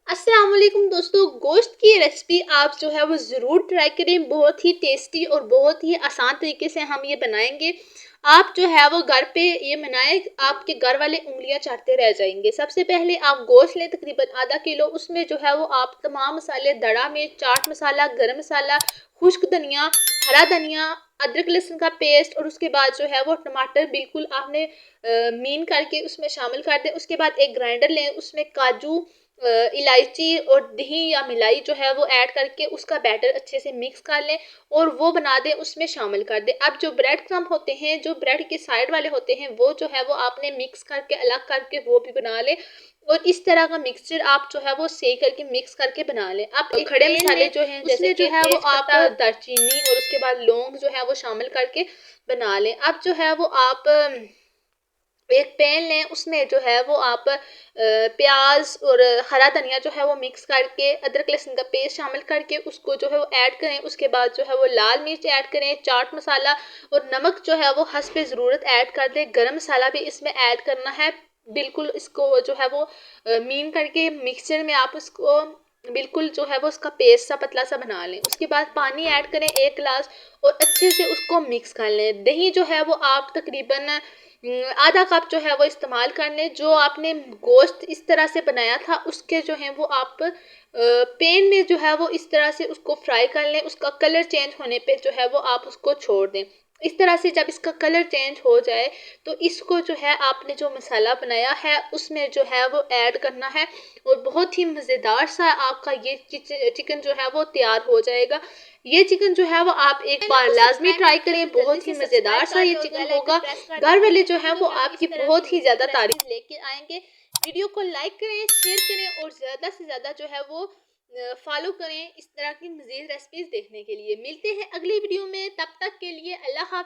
अस्सलाम वालेकुम दोस्तों, गोश्त की रेसिपी आप जो है वो ज़रूर ट्राई करें। बहुत ही टेस्टी और बहुत ही आसान तरीके से हम ये बनाएंगे। आप जो है वो घर पे ये बनाएं, आपके घर वाले उंगलियां चाटते रह जाएंगे। सबसे पहले आप गोश्त लें तकरीबन आधा किलो। उसमें जो है वो आप तमाम मसाले, दड़ा मिर्च, चाट मसाला, गरम मसाला, खुश्क धनिया, हरा धनिया, अदरक लहसुन का पेस्ट और उसके बाद जो है वो टमाटर बिल्कुल आपने मीन करके उसमें शामिल कर दें। उसके बाद एक ग्राइंडर लें, उसमें काजू, इलायची और दही या मिलाई जो है वो ऐड करके उसका बैटर अच्छे से मिक्स कर लें और वो बना दें, उसमें शामिल कर दें। अब जो ब्रेड क्रम्ब होते हैं, जो ब्रेड के साइड वाले होते हैं, वो जो है वो आपने मिक्स करके अलग करके वो भी बना लें और इस तरह का मिक्सचर आप जो है वो सेक करके मिक्स करके बना लें। अब खड़े मसाले जो हैं जैसे जो है वो आप दालचीनी और उसके बाद लौंग जो है वो शामिल करके बना लें। अब जो है वो आप एक पैन लें, उसमें जो है वो आप प्याज और हरा धनिया जो है वो मिक्स करके अदरक लहसुन का पेस्ट शामिल करके उसको जो है वो ऐड करें। उसके बाद जो है वो लाल मिर्च ऐड करें, चाट मसाला और नमक जो है वो हस्ब ज़रूरत ऐड कर दें। गरम मसाला भी इसमें ऐड करना है। बिल्कुल इसको जो है वो मीन करके मिक्सचर में आप उसको बिल्कुल जो है वो उसका पेस्ट सा पतला सा बना लें। उसके बाद पानी ऐड करें 1 गिलास और अच्छे से उसको मिक्स कर लें। दही जो है वो आप तकरीबन आधा कप जो है वो इस्तेमाल कर लें। जो आपने गोश्त इस तरह से बनाया था उसके जो है वो आप पैन में जो है वो इस तरह से उसको फ्राई कर लें। उसका कलर चेंज होने पे जो है वो आप उसको छोड़ दें। इस तरह से जब इसका कलर चेंज हो जाए तो इसको जो है आपने जो मसाला बनाया है उसमें जो है वो ऐड करना है और बहुत ही मज़ेदार सा आपका ये चिकन जो है वो तैयार हो जाएगा। ये चिकन जो है वो आप एक बार लाजमी ट्राई करें, बहुत ही मज़ेदार सा ये चिकन होगा। घर वाले जो है वो आपकी बहुत ही ज़्यादा तारीफ लेके आएंगे। वीडियो को लाइक करें, शेयर करें और ज़्यादा से ज़्यादा जो है वो फॉलो करें इस तरह की मज़ीद रेसिपीज़ देखने के लिए। मिलते हैं अगली वीडियो में, तब तक के लिए अल्लाह हाफ़िज़।